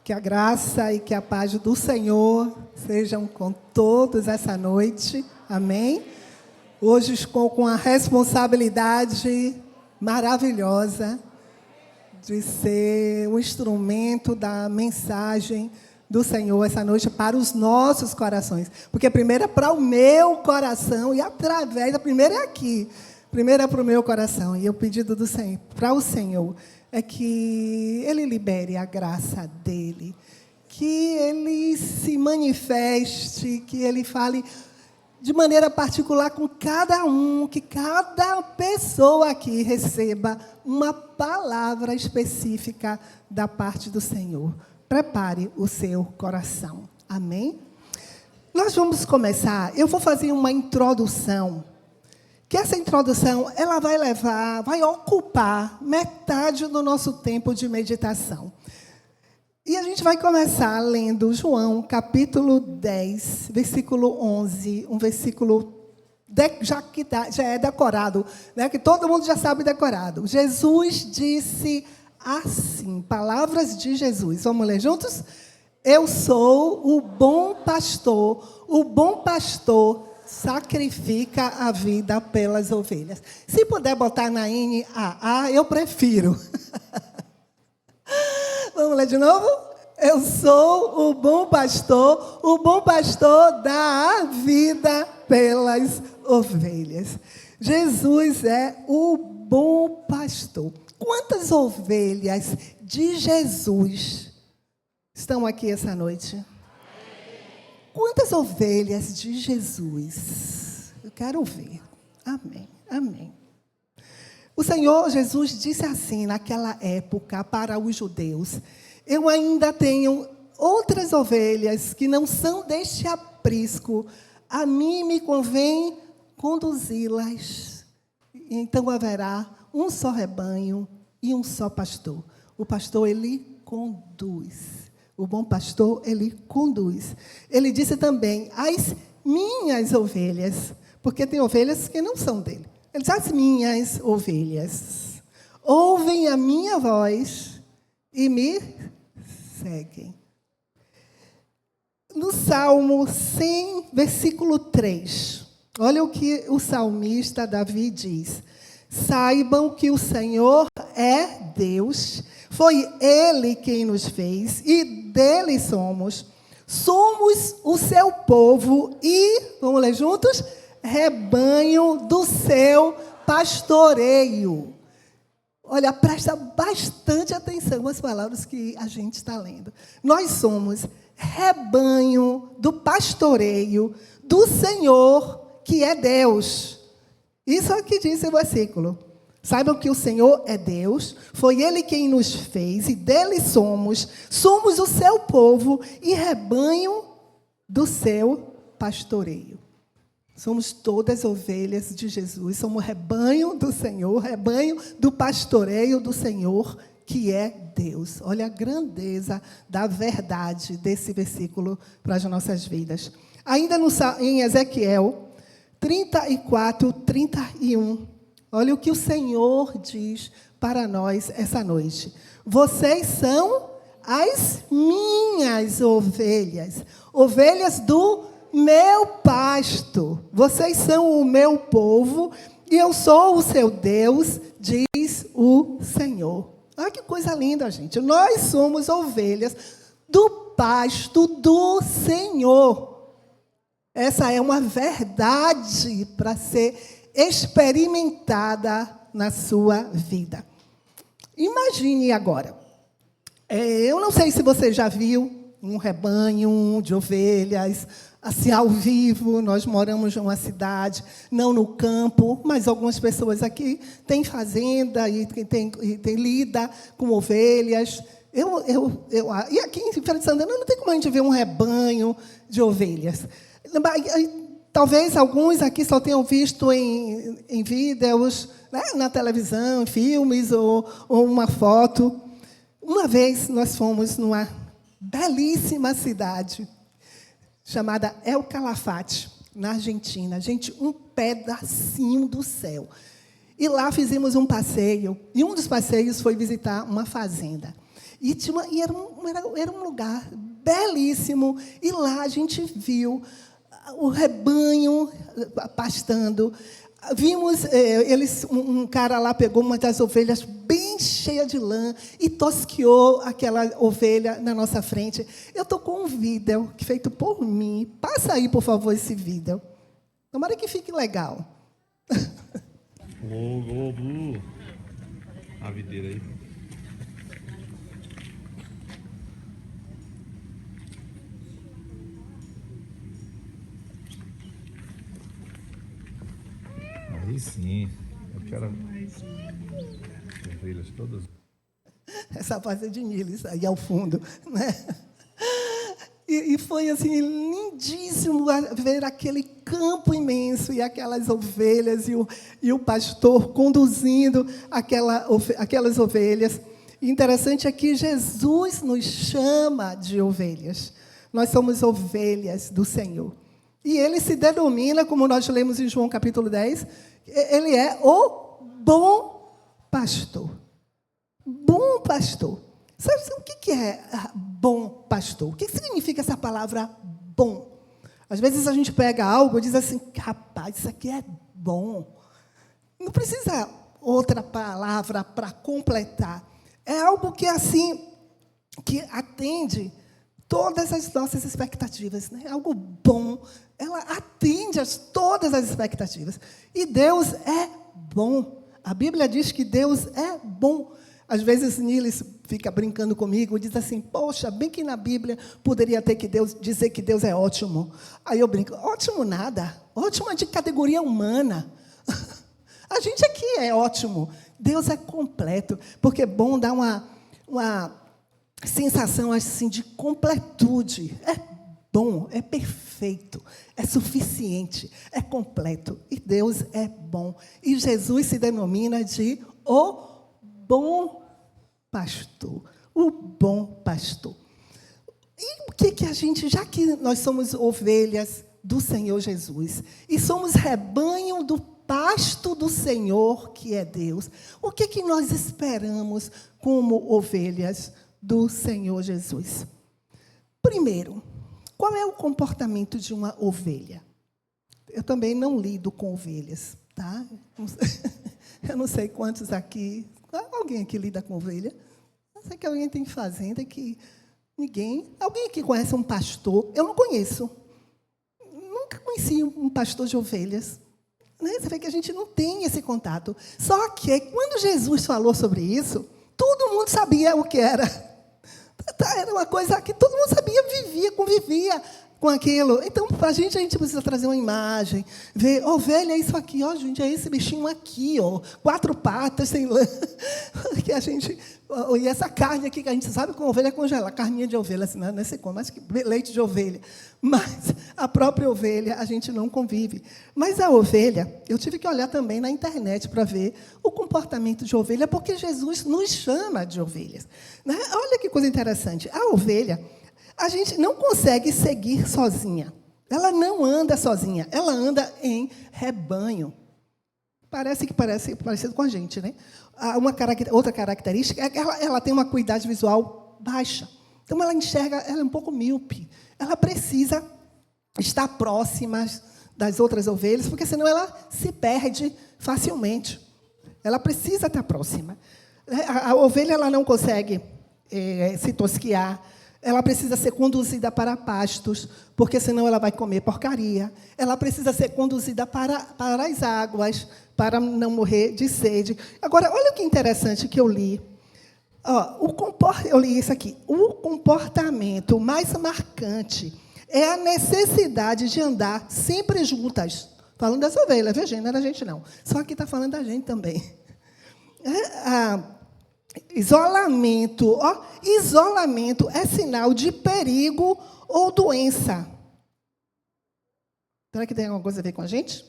Que a graça e que a paz do Senhor sejam com todos essa noite. Amém? Hoje estou com a responsabilidade maravilhosa de ser um instrumento da mensagem do Senhor essa noite para os nossos corações. Porque primeiro é para o meu coração e através, a primeira é aqui. Primeiro é para o meu coração. E o pedido do Senhor, para o Senhor, é que Ele libere a graça dEle, que Ele se manifeste, que Ele fale de maneira particular com cada um, que cada pessoa aqui receba uma palavra específica da parte do Senhor. Prepare o seu coração. Amém? Nós vamos começar, eu vou fazer uma introdução, que essa introdução ela vai ocupar metade do nosso tempo de meditação. E a gente vai começar lendo João, capítulo 10, versículo 11, um versículo já é decorado, né, que todo mundo já sabe decorado. Jesus disse assim, palavras de Jesus. Vamos ler juntos? Eu sou o bom pastor sacrifica a vida pelas ovelhas. Se puder botar na NAA, eu prefiro. Vamos ler de novo? Eu sou o bom pastor dá a vida pelas ovelhas. Jesus é o bom pastor. Quantas ovelhas de Jesus estão aqui essa noite? Quantas ovelhas de Jesus? Eu quero ver. Amém, amém. O Senhor Jesus disse assim, naquela época, para os judeus: eu ainda tenho outras ovelhas que não são deste aprisco. A mim me convém conduzi-las. Então haverá um só rebanho e um só pastor. O pastor, ele conduz. O bom pastor, ele conduz. Ele disse também, as minhas ovelhas, porque tem ovelhas que não são dele. Ele diz, as minhas ovelhas ouvem a minha voz e me seguem. No Salmo 100, versículo 3, olha o que o salmista Davi diz. Saibam que o Senhor é Deus, foi Ele quem nos fez e dele somos. Somos o seu povo e, vamos ler juntos? Rebanho do seu pastoreio. Olha, presta bastante atenção às palavras que a gente está lendo. Nós somos rebanho do pastoreio do Senhor, que é Deus. Isso é o que diz o versículo. Saibam que o Senhor é Deus, foi Ele quem nos fez e dele somos. Somos o seu povo e rebanho do seu pastoreio. Somos todas ovelhas de Jesus, somos rebanho do Senhor, rebanho do pastoreio do Senhor, que é Deus. Olha a grandeza da verdade desse versículo para as nossas vidas. Ainda em Ezequiel 34, 31, olha o que o Senhor diz para nós essa noite. Vocês são as minhas ovelhas, ovelhas do meu pasto. Vocês são o meu povo e eu sou o seu Deus, diz o Senhor. Olha que coisa linda, gente. Nós somos ovelhas do pasto do Senhor. Essa é uma verdade para ser experimentada na sua vida. Imagine agora. Eu não sei se você já viu um rebanho de ovelhas, assim, ao vivo. Nós moramos em uma cidade, não no campo, mas algumas pessoas aqui têm fazenda e tem lida com ovelhas. E aqui em Feira de Santana não tem como a gente ver um rebanho de ovelhas. Talvez alguns aqui só tenham visto em vídeos, né, na televisão, em filmes ou uma foto. Uma vez nós fomos numa belíssima cidade chamada El Calafate, na Argentina. Gente, um pedacinho do céu. E lá fizemos um passeio, e um dos passeios foi visitar uma fazenda. E era um lugar belíssimo, e lá a gente viu o rebanho pastando. Vimos, um cara lá pegou uma das ovelhas bem cheia de lã e tosqueou aquela ovelha na nossa frente. Eu estou com um vídeo feito por mim. Passa aí, por favor, esse vídeo. Tomara que fique legal. Ô, Blue. A videira aí. Aí sim. Eu quero ovelhas todas. Essa voz é de Nilo, isso aí ao fundo, né? E foi assim lindíssimo ver aquele campo imenso e aquelas ovelhas e o pastor conduzindo aquelas ovelhas. E interessante é que Jesus nos chama de ovelhas. Nós somos ovelhas do Senhor. E ele se denomina, como nós lemos em João capítulo 10, ele é o bom pastor. Bom pastor. Sabe o que é bom pastor? O que significa essa palavra bom? Às vezes a gente pega algo e diz assim, rapaz, isso aqui é bom. Não precisa outra palavra para completar. É algo que assim, que atende todas as nossas expectativas. Né? Algo bom, ela atende todas as expectativas. E Deus é bom. A Bíblia diz que Deus é bom. Às vezes, Niles fica brincando comigo, diz assim, poxa, bem que na Bíblia poderia ter que dizer que Deus é ótimo. Aí eu brinco, ótimo nada, ótimo é de categoria humana. A gente aqui é ótimo, Deus é completo, porque bom dá uma sensação assim de completude. É bom, é perfeito, é suficiente, é completo. E Deus é bom. E Jesus se denomina de o bom pastor, o bom pastor. E o que a gente, já que nós somos ovelhas do Senhor Jesus, e somos rebanho do pasto do Senhor, que é Deus, o que nós esperamos como ovelhas do Senhor Jesus? Primeiro, qual é o comportamento de uma ovelha? Eu também não lido com ovelhas, tá? Eu não sei quantos aqui. Alguém aqui lida com ovelha? Eu sei que alguém tem fazenda, que ninguém. Alguém aqui conhece um pastor? Eu não conheço. Nunca conheci um pastor de ovelhas. Né? Você vê que a gente não tem esse contato. Só que, quando Jesus falou sobre isso, todo mundo sabia o que era. Era uma coisa que todo mundo sabia, convivia com aquilo. Então, para a gente precisa trazer uma imagem, ver, ovelha é isso aqui, ó, gente, é esse bichinho aqui, ó, 4 patas, sem lã, que a gente, e essa carne aqui que a gente sabe com ovelha congela, carninha de ovelha, assim, não se come, mas leite de ovelha. Mas a própria ovelha a gente não convive. Mas a ovelha, eu tive que olhar também na internet para ver o comportamento de ovelha, porque Jesus nos chama de ovelhas. Né? Olha que coisa interessante. A ovelha, a gente não consegue seguir sozinha. Ela não anda sozinha, ela anda em rebanho. Parece parecido com a gente, né? Outra característica é que ela tem uma acuidade visual baixa. Então, ela enxerga, ela é um pouco míope. Ela precisa estar próxima das outras ovelhas, porque senão ela se perde facilmente. Ela precisa estar próxima. A ovelha ela não consegue se tosquiar. Ela precisa ser conduzida para pastos, porque senão ela vai comer porcaria. Ela precisa ser conduzida para as águas, para não morrer de sede. Agora, olha o que interessante que eu li. Eu li isso aqui. O comportamento mais marcante é a necessidade de andar sempre juntas. Falando das ovelhas, viu, gente? Não é da gente, não. Só que está falando da gente também. Isolamento. Isolamento é sinal de perigo ou doença. Será que tem alguma coisa a ver com a gente?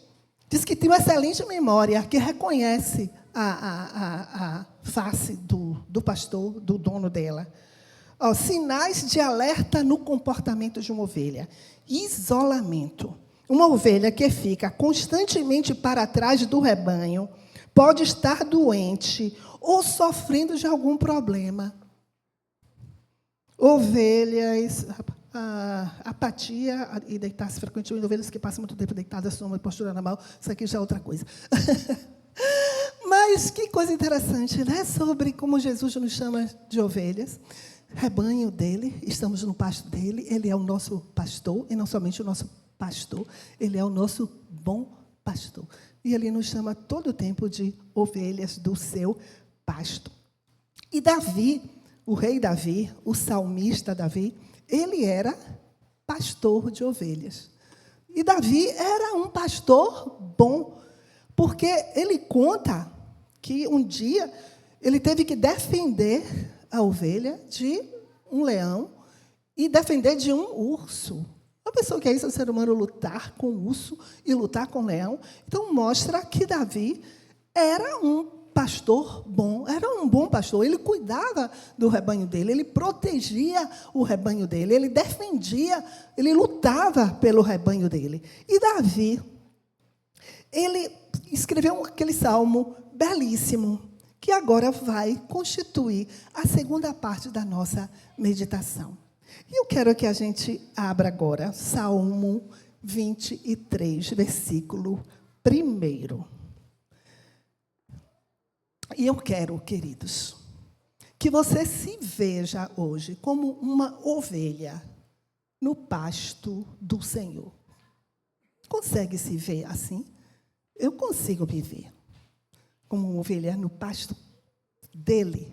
Diz que tem uma excelente memória, que reconhece a face do pastor, do dono dela. Sinais de alerta no comportamento de uma ovelha. Isolamento. Uma ovelha que fica constantemente para trás do rebanho pode estar doente ou sofrendo de algum problema. Ovelhas, apatia e deitar-se frequentemente, ovelhas que passam muito tempo deitadas, sono, postura normal, isso aqui já é outra coisa. Mas que coisa interessante, né? Sobre como Jesus nos chama de ovelhas, rebanho dele, estamos no pasto dele, ele é o nosso pastor, e não somente o nosso pastor, ele é o nosso bom pastor. E ele nos chama todo o tempo de ovelhas do seu pasto. E Davi, o rei Davi, o salmista Davi, ele era pastor de ovelhas. E Davi era um pastor bom, porque ele conta que um dia ele teve que defender a ovelha de um leão e defender de um urso. A pessoa que é isso, o ser humano lutar com o urso e lutar com o leão. Então, mostra que Davi era um pastor bom, era um bom pastor. Ele cuidava do rebanho dele, ele protegia o rebanho dele, ele defendia, ele lutava pelo rebanho dele. E Davi, ele escreveu aquele salmo belíssimo, que agora vai constituir a segunda parte da nossa meditação. E eu quero que a gente abra agora Salmo 23, versículo 1. E eu quero, queridos, que você se veja hoje como uma ovelha no pasto do Senhor. Consegue se ver assim? Eu consigo me ver como uma ovelha no pasto dele.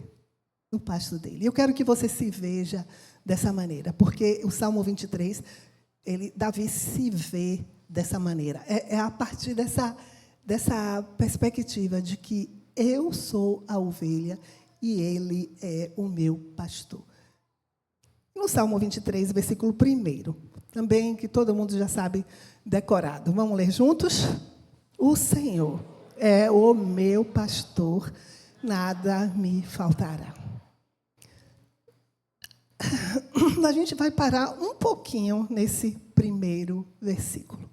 No pasto dele. Eu quero que você se veja dessa maneira, porque o Salmo 23, Davi se vê dessa maneira. É a partir dessa perspectiva de que eu sou a ovelha e ele é o meu pastor. No Salmo 23, versículo 1, também que todo mundo já sabe decorado. Vamos ler juntos? O Senhor é o meu pastor, nada me faltará. A gente vai parar um pouquinho nesse primeiro versículo.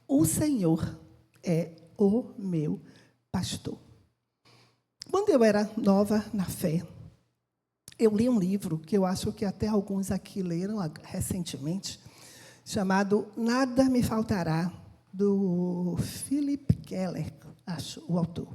O Senhor é o meu pastor. Quando eu era nova na fé, eu li um livro que eu acho que até alguns aqui leram recentemente, chamado Nada Me Faltará, do Philip Keller, acho, o autor.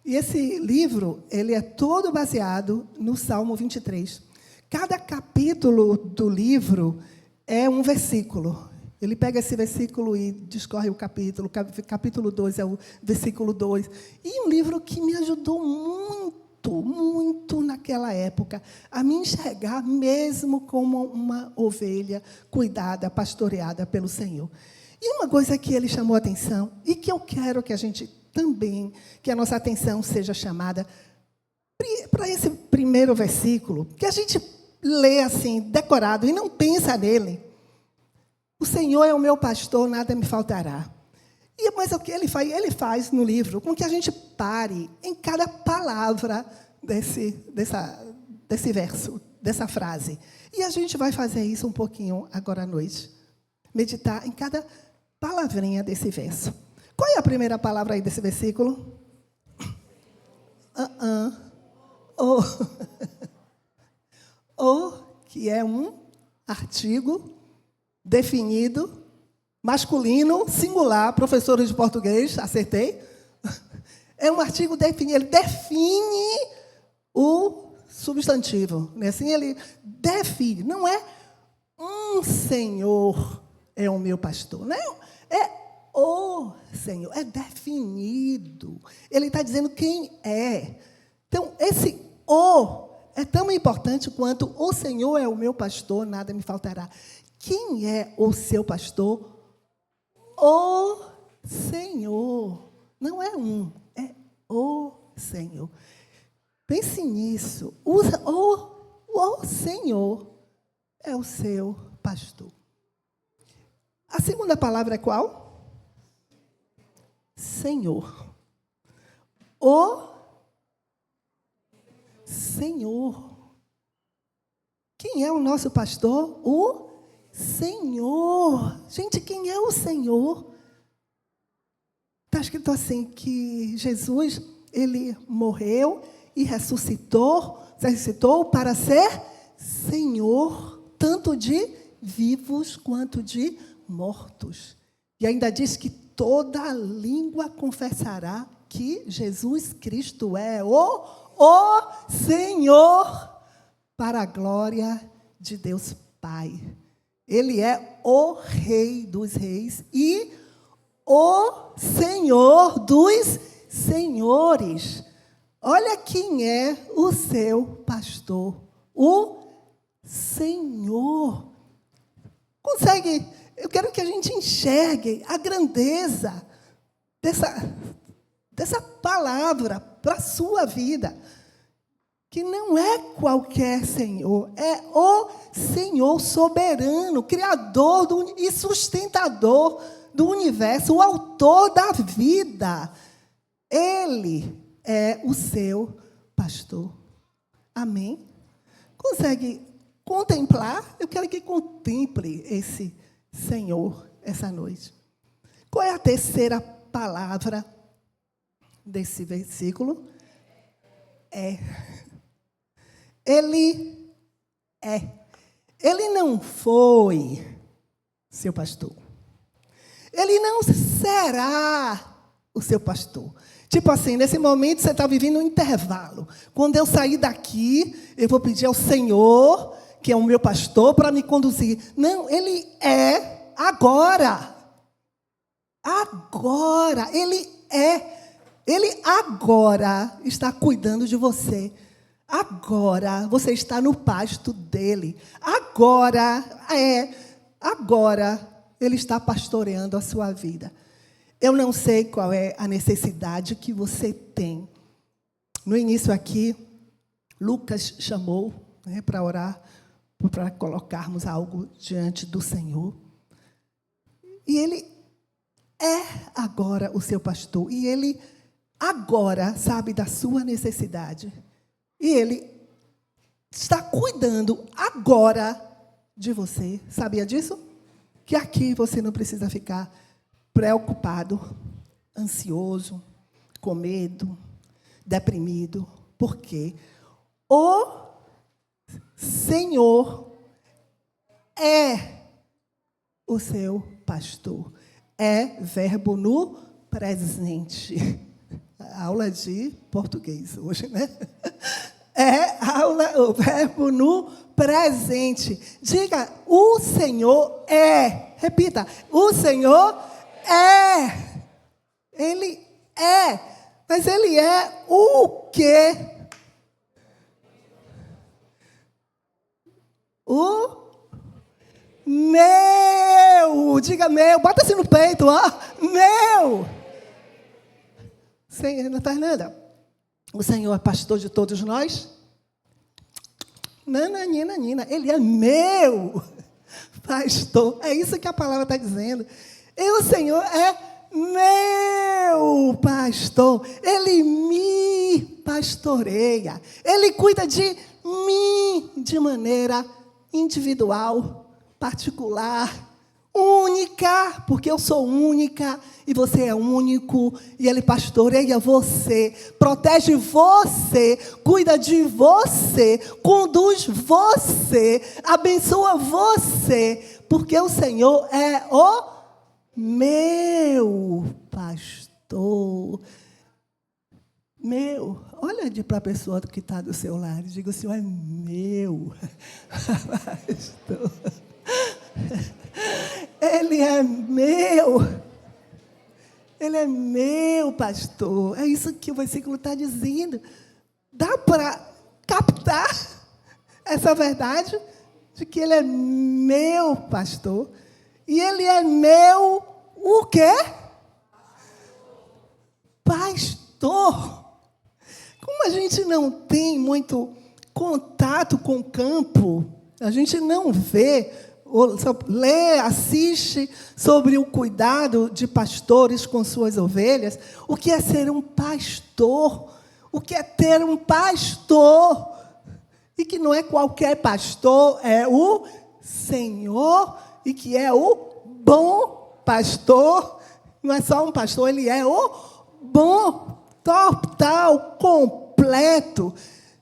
E esse livro, ele é todo baseado no Salmo 23. Cada capítulo do livro é um versículo. Ele pega esse versículo e discorre o capítulo. Capítulo 2 é o versículo 2. E um livro que me ajudou muito, muito naquela época a me enxergar mesmo como uma ovelha cuidada, pastoreada pelo Senhor. E uma coisa que ele chamou a atenção, e que eu quero que a gente também, que a nossa atenção seja chamada para esse primeiro versículo, que a gente lê assim, decorado, e não pensa nele. O Senhor é o meu pastor, nada me faltará. Mas o que ele faz? Ele faz no livro com que a gente pare em cada palavra desse verso, dessa frase. E a gente vai fazer isso um pouquinho agora à noite. Meditar em cada palavrinha desse verso. Qual é a primeira palavra aí desse versículo? O. O, que é um artigo definido, masculino, singular, professores de português, acertei? É um artigo definido, ele define o substantivo. Né? Assim, ele define, não é um Senhor é o meu pastor, não é o Senhor, é definido. Ele está dizendo quem é. Então, esse o é tão importante quanto o Senhor é o meu pastor, nada me faltará. Quem é o seu pastor? O Senhor. Não é um, é o Senhor. Pense nisso. O Senhor é o seu pastor. A segunda palavra é qual? Senhor. O Senhor. Quem é o nosso pastor? O Senhor. Gente, quem é o Senhor? Está escrito assim, que Jesus, ele morreu e ressuscitou para ser Senhor, tanto de vivos quanto de mortos. E ainda diz que toda língua confessará que Jesus Cristo é o Senhor, para a glória de Deus Pai. Ele é o Rei dos Reis e o Senhor dos Senhores. Olha quem é o seu pastor, o Senhor. Consegue? Eu quero que a gente enxergue a grandeza dessa palavra para a sua vida. Que não é qualquer Senhor, é o Senhor soberano, Criador e sustentador do universo, o autor da vida. Ele é o seu pastor. Amém? Consegue contemplar? Eu quero que contemple esse Senhor essa noite. Qual é a terceira palavra desse versículo? Ele é. Ele não foi seu pastor. Ele não será o seu pastor. Tipo assim, nesse momento você está vivendo um intervalo. Quando eu sair daqui, eu vou pedir ao Senhor, que é o meu pastor, para me conduzir. Não, ele é agora. Agora. Ele é. Ele agora está cuidando de você. Agora você está no pasto dele. Agora ele está pastoreando a sua vida. Eu não sei qual é a necessidade que você tem. No início aqui, Lucas chamou, para orar, para colocarmos algo diante do Senhor. E ele é agora o seu pastor. E ele agora sabe da sua necessidade. E ele está cuidando agora de você. Sabia disso? Que aqui você não precisa ficar preocupado, ansioso, com medo, deprimido. Porque o Senhor é o seu pastor. É verbo no presente. Aula de português hoje, né? O verbo no presente. Diga, o Senhor é. Repita, o Senhor é. Ele é. Mas ele é o quê? O meu. Diga meu. Bota assim no peito, ó. Meu. Ana Fernanda, o Senhor é pastor de todos nós? Nananina, ele é meu pastor. É isso que a palavra está dizendo. E o Senhor é meu pastor. Ele me pastoreia. Ele cuida de mim de maneira individual, particular, única, porque eu sou única e você é único, e ele pastoreia você, protege você, cuida de você, conduz você, abençoa você, porque o Senhor é o meu pastor. Meu, olha para a pessoa que está do seu lado e diga, o Senhor é meu pastor. Ele é meu. Ele é meu pastor. É isso que o versículo está dizendo. Dá para captar essa verdade de que ele é meu pastor. E ele é meu o quê? Pastor. Como a gente não tem muito contato com o campo, a gente não vê, ou só lê, assiste sobre o cuidado de pastores com suas ovelhas. O que é ser um pastor? O que é ter um pastor? E que não é qualquer pastor, é o Senhor, e que é o bom pastor. não é só um pastor, ele é o bom, total, completo.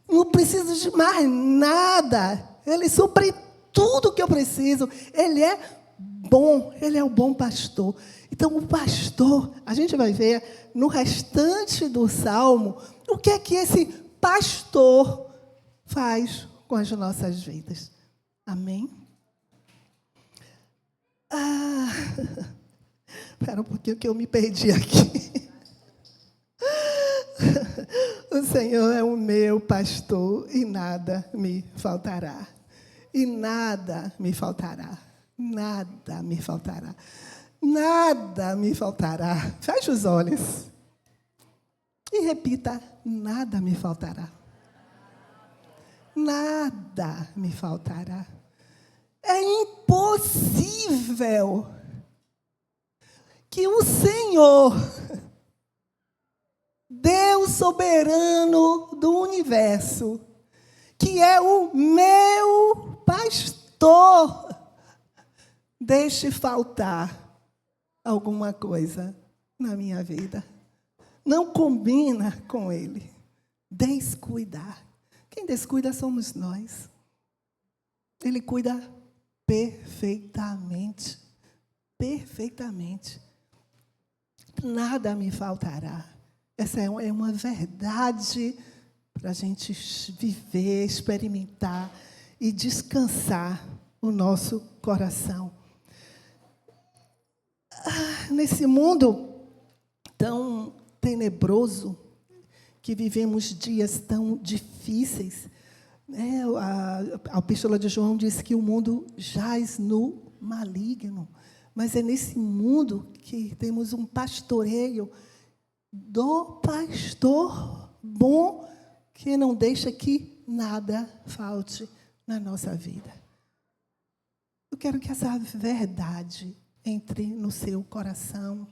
Não preciso de mais nada. Ele supre tudo que eu preciso. Ele é bom, ele é o bom pastor. Então, o pastor, a gente vai ver no restante do Salmo o que é que esse pastor faz com as nossas vidas. Amém? Espera um pouquinho que eu me perdi aqui. O Senhor é o meu pastor e nada me faltará. E nada me faltará. Nada me faltará. Nada me faltará. Feche os olhos. E repita: nada me faltará. Nada me faltará. É impossível que o Senhor, Deus soberano do universo, que é o meu pastor, deixe faltar alguma coisa na minha vida. Não combina com Ele. Descuidar. Quem descuida somos nós. Ele cuida perfeitamente. Perfeitamente. Nada me faltará. Essa é uma verdade para a gente viver, experimentar e descansar o nosso coração. Nesse mundo tão tenebroso, que vivemos dias tão difíceis, né? A Epístola de João diz que o mundo jaz no maligno, mas é nesse mundo que temos um pastoreio do pastor bom, que não deixa que nada falte na nossa vida. Eu quero que essa verdade entre no seu coração,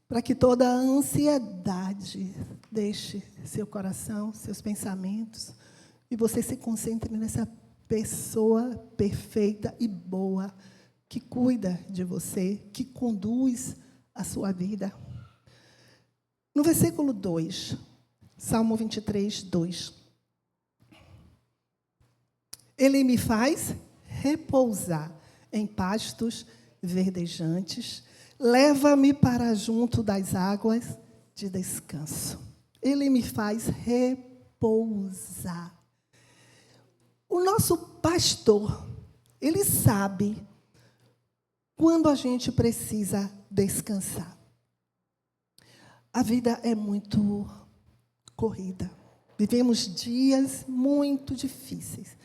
para que toda a ansiedade deixe seu coração, seus pensamentos, e você se concentre nessa pessoa perfeita e boa, que cuida de você, que conduz a sua vida. No versículo 2, Salmo 23, 2. Ele me faz repousar em pastos verdejantes, leva-me para junto das águas de descanso. Ele me faz repousar. O nosso pastor, ele sabe quando a gente precisa descansar. A vida é muito corrida. Vivemos dias muito difíceis.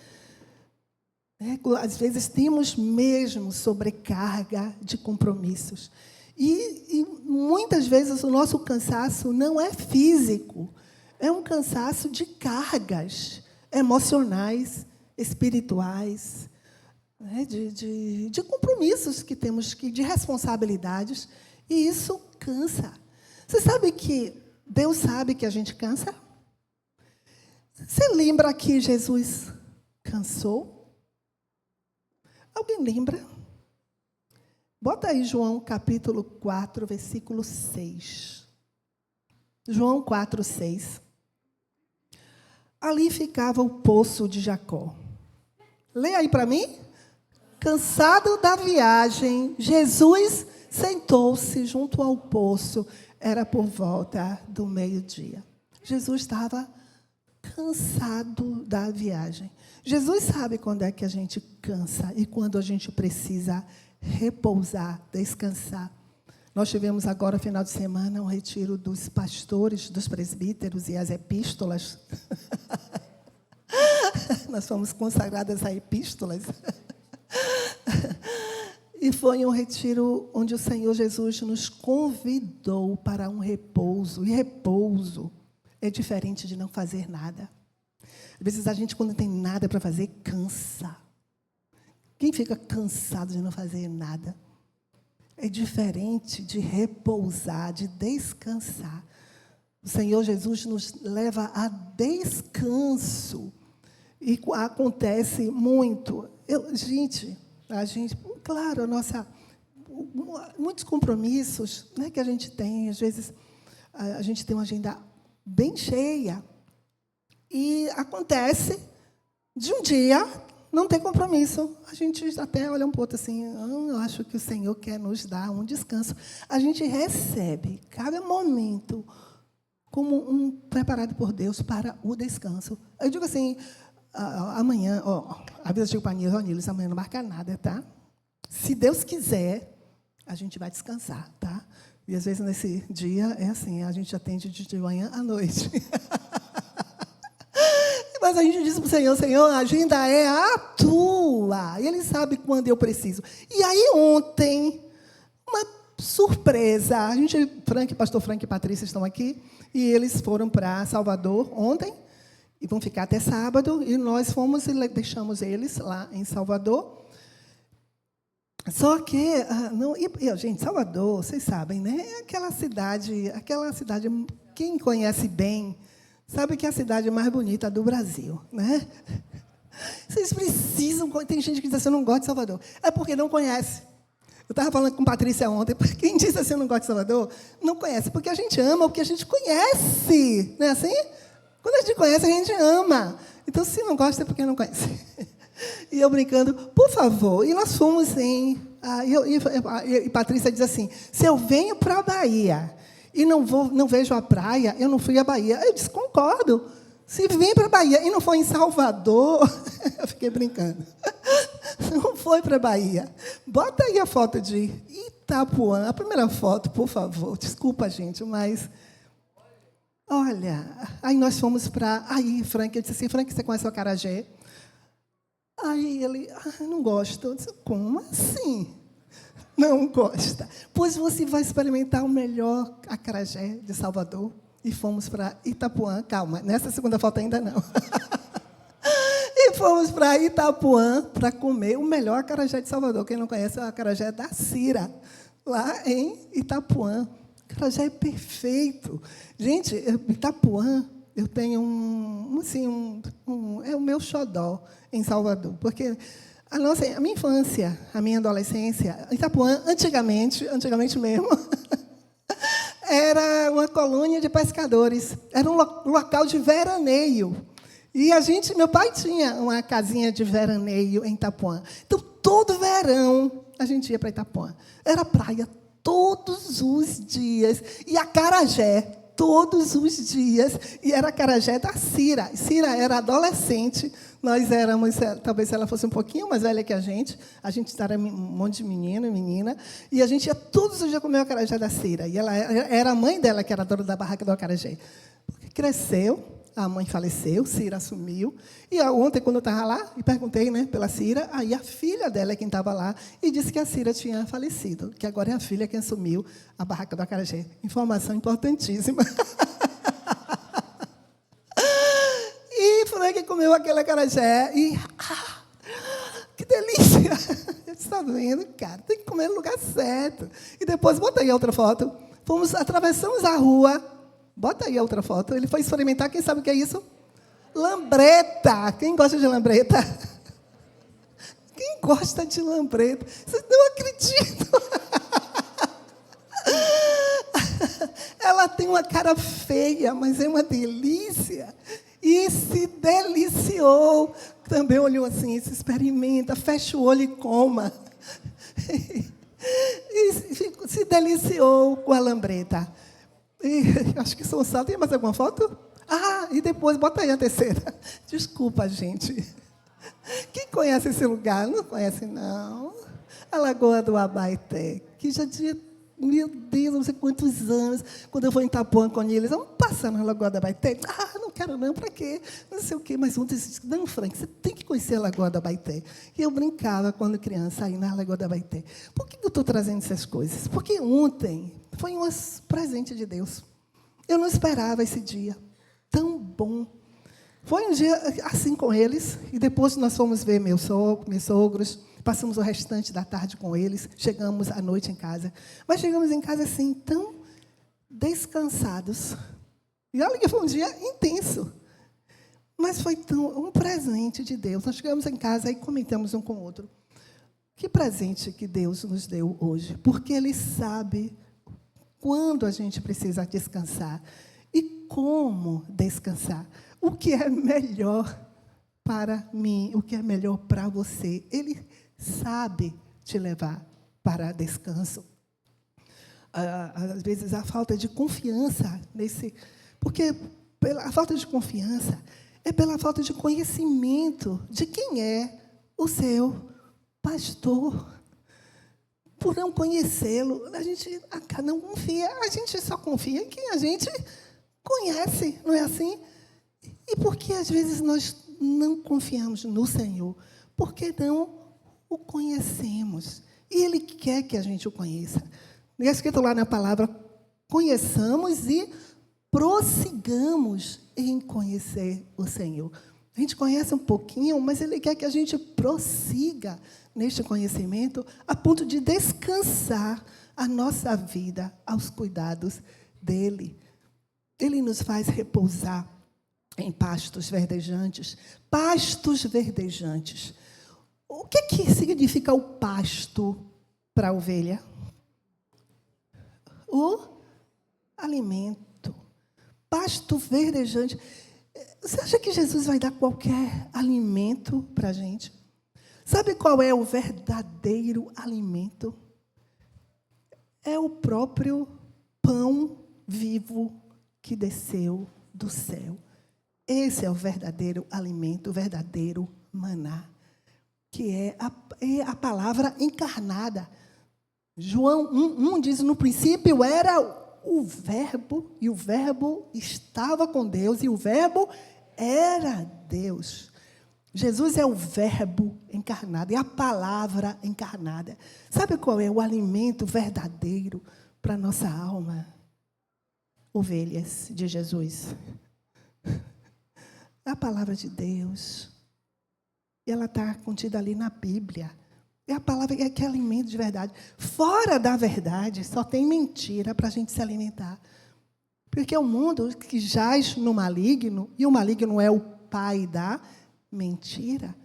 Às vezes temos mesmo sobrecarga de compromissos. E muitas vezes o nosso cansaço não é físico, é um cansaço de cargas emocionais, espirituais, né? de compromissos que temos, de responsabilidades, e isso cansa. Você sabe que Deus sabe que a gente cansa? Você lembra que Jesus cansou? Alguém lembra? Bota aí João capítulo 4, versículo 6. João 4, 6. Ali ficava o poço de Jacó. Lê aí para mim. Cansado da viagem, Jesus sentou-se junto ao poço. Era por volta do meio-dia. Jesus estava cansado da viagem. Jesus sabe quando é que a gente cansa e quando a gente precisa repousar, descansar. Nós tivemos agora, final de semana, um retiro dos pastores, dos presbíteros e as epístolas. Nós fomos consagradas a epístolas. E foi um retiro onde o Senhor Jesus nos convidou para um repouso. E repouso é diferente de não fazer nada. Às vezes a gente, quando não tem nada para fazer, cansa. Quem fica cansado de não fazer nada? É diferente de repousar, de descansar. O Senhor Jesus nos leva a descanso. E acontece muito. Claro, muitos compromissos, né, que a gente tem. Às vezes, a gente tem uma agenda bem cheia. E acontece de um dia não ter compromisso. A gente até olha um pouco assim, eu acho que o Senhor quer nos dar um descanso. A gente recebe cada momento como um preparado por Deus para o descanso. Eu digo assim, amanhã, a vida de Panil, amanhã não marca nada, tá? Se Deus quiser, a gente vai descansar, tá? E às vezes nesse dia é assim, a gente atende de manhã à noite. Mas a gente diz para o Senhor, Senhor, a agenda é a tua. E Ele sabe quando eu preciso. E aí, ontem, uma surpresa. Pastor Frank e Patrícia estão aqui, e eles foram para Salvador ontem, e vão ficar até sábado, e nós fomos e deixamos eles lá em Salvador. Só que, gente, Salvador, vocês sabem, né? É aquela cidade, quem conhece bem, sabe que é a cidade mais bonita do Brasil, né? Vocês precisam... Tem gente que diz assim, eu não gosto de Salvador. É porque não conhece. Eu estava falando com Patrícia ontem, quem disse assim, eu não gosto de Salvador, não conhece, porque a gente ama o que a gente conhece. Não é assim? Quando a gente conhece, a gente ama. Então, se não gosta, é porque não conhece. E eu brincando, por favor. E nós fomos em... E Patrícia diz assim, se eu venho para a Bahia... e não vejo a praia, eu não fui à Bahia. Eu disse, concordo. Se vem para a Bahia e não foi em Salvador, eu fiquei brincando. Não foi para a Bahia. Bota aí a foto de Itapuã, a primeira foto, por favor. Desculpa, gente, mas... Olha, aí nós fomos para... Aí, Frank, eu disse assim, Frank, você conhece o acarajé? Aí ele, não gosto. Eu disse, como assim? Não gosta. Pois você vai experimentar o melhor acarajé de Salvador. E fomos para Itapuã. Calma, nessa segunda foto ainda não. E fomos para Itapuã para comer o melhor acarajé de Salvador. Quem não conhece é o acarajé da Cira, lá em Itapuã. O acarajé é perfeito. Gente, Itapuã, eu tenho é o meu xodó em Salvador. Porque... A minha infância, a minha adolescência, Itapuã, antigamente mesmo, era uma colônia de pescadores. Era um local de veraneio. E meu pai tinha uma casinha de veraneio em Itapuã. Então, todo verão, a gente ia para Itapuã. Era praia todos os dias. E acarajé todos os dias. E era acarajé da Cira. Cira era adolescente. Nós éramos, talvez ela fosse um pouquinho mais velha que a gente era um monte de menino e menina, e a gente ia todos os dias comer o acarajé da Cira. E ela era a mãe dela, que era a dona da barraca do acarajé. Cresceu, a mãe faleceu, Cira assumiu. E ontem, quando eu estava lá, e perguntei, né, pela Cira, aí a filha dela é quem estava lá, e disse que a Cira tinha falecido, que agora é a filha quem assumiu a barraca do acarajé. Informação importantíssima. E Frank comeu aquele acarajé e... que delícia! Você está vendo, cara? Tem que comer no lugar certo. E depois, bota aí a outra foto. Atravessamos a rua. Bota aí a outra foto. Ele foi experimentar, quem sabe o que é isso? Lambreta. Quem gosta de lambreta? Quem gosta de lambreta? Vocês não acreditam. Ela tem uma cara feia, mas é uma delícia. E se deliciou. Também olhou assim, se experimenta, fecha o olho e coma. E se deliciou com a lambreta. E, acho que são só. Tem mais alguma foto? E depois, bota aí a terceira. Desculpa, gente. Quem conhece esse lugar? Não conhece, não. A Lagoa do Abaeté, que já tinha... Meu Deus, não sei quantos anos, quando eu vou em Itapuã com eles, vamos passar na Lagoa do Abaeté? Não quero não, para quê? Não sei o quê, mas ontem disse, não, Frank, você tem que conhecer a Lagoa do Abaeté. E eu brincava, quando criança, aí na Lagoa do Abaeté. Por que eu estou trazendo essas coisas? Porque ontem foi um presente de Deus. Eu não esperava esse dia tão bom. Foi um dia assim com eles, e depois nós fomos ver meus sogros, passamos o restante da tarde com eles, chegamos à noite em casa. Mas chegamos em casa assim, tão descansados. E olha que foi um dia intenso. Mas foi um presente de Deus. Nós chegamos em casa e comentamos um com o outro. Que presente que Deus nos deu hoje, porque Ele sabe quando a gente precisa descansar e como descansar. O que é melhor para mim, o que é melhor para você. Ele sabe te levar para descanso. Às vezes, a falta de confiança porque a falta de confiança é pela falta de conhecimento de quem é o seu pastor. Por não conhecê-lo, a gente não confia. A gente só confia em quem a gente conhece, não é assim? E por que, às vezes, nós não confiamos no Senhor? Porque não o conhecemos. E Ele quer que a gente o conheça. É escrito lá na palavra, conheçamos e prossigamos em conhecer o Senhor. A gente conhece um pouquinho, mas Ele quer que a gente prossiga neste conhecimento a ponto de descansar a nossa vida aos cuidados dEle. Ele nos faz repousar em pastos verdejantes. Pastos verdejantes. O que significa o pasto para a ovelha? O alimento. Pasto verdejante. Você acha que Jesus vai dar qualquer alimento para a gente? Sabe qual é o verdadeiro alimento? É o próprio pão vivo que desceu do céu. Esse é o verdadeiro alimento, o verdadeiro maná, que é a palavra encarnada. João 1 diz, no princípio era o Verbo, e o Verbo estava com Deus, e o Verbo era Deus. Jesus é o Verbo encarnado, é a palavra encarnada. Sabe qual é o alimento verdadeiro para a nossa alma? Ovelhas de Jesus. A palavra de Deus. E ela está contida ali na Bíblia. É a palavra que é alimento de verdade. Fora da verdade, só tem mentira para a gente se alimentar. Porque é um mundo que jaz no maligno, e o maligno é o pai da mentira.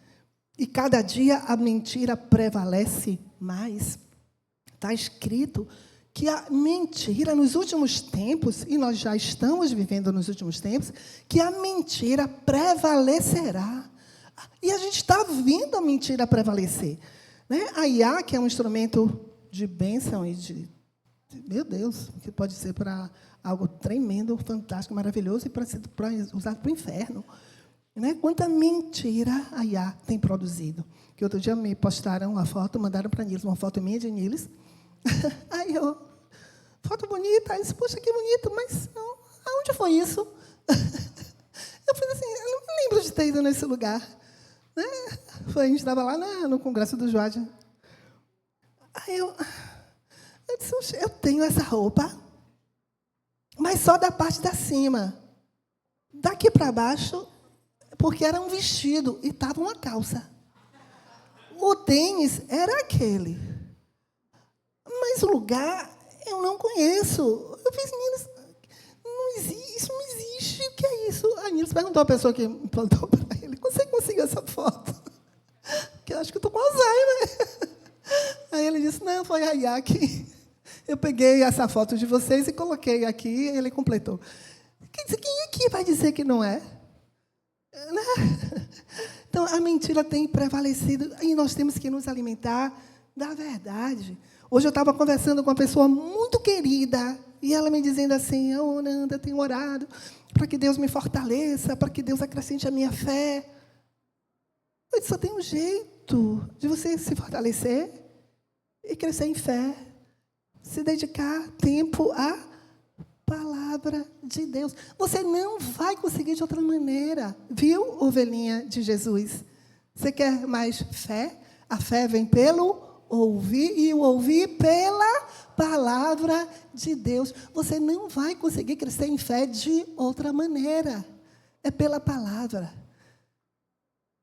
E cada dia a mentira prevalece mais. Está escrito que a mentira nos últimos tempos, e nós já estamos vivendo nos últimos tempos, que a mentira prevalecerá. E a gente está vendo a mentira prevalecer. Né? A IA, que é um instrumento de bênção e de... Meu Deus, que pode ser para algo tremendo, fantástico, maravilhoso, e para ser usado para o inferno. Né? Quanta mentira a IA tem produzido. Que outro dia me postaram uma foto, mandaram para a Niles, uma foto minha de Niles. Aí eu, foto bonita, aí disse, poxa, que bonito, mas não, aonde foi isso? Eu falei assim, eu não me lembro de ter ido nesse lugar. Né? A gente estava lá no Congresso do Joade. Aí eu disse, eu tenho essa roupa, mas só da parte da cima. Daqui para baixo, porque era um vestido e estava uma calça. O tênis era aquele. Mas o lugar eu não conheço. Eu fiz, Niles, isso não existe. O que é isso? A Niles perguntou à pessoa que plantou para ele, você conseguiu essa foto? Porque eu acho que eu estou com Alzheimer. Aí ele disse, não, foi a Iá que eu peguei essa foto de vocês e coloquei aqui, e ele completou. Quem aqui vai dizer que não é? Né? Então, a mentira tem prevalecido e nós temos que nos alimentar da verdade. Hoje eu estava conversando com uma pessoa muito querida e ela me dizendo assim, Nanda, eu tenho orado para que Deus me fortaleça, para que Deus acrescente a minha fé. Eu disse, só tem um jeito de você se fortalecer e crescer em fé. Se dedicar tempo à palavra de Deus. Você não vai conseguir de outra maneira. Viu, ovelhinha de Jesus? Você quer mais fé? A fé vem pelo ouvir e o ouvir pela palavra de Deus. Você não vai conseguir crescer em fé de outra maneira. É pela palavra.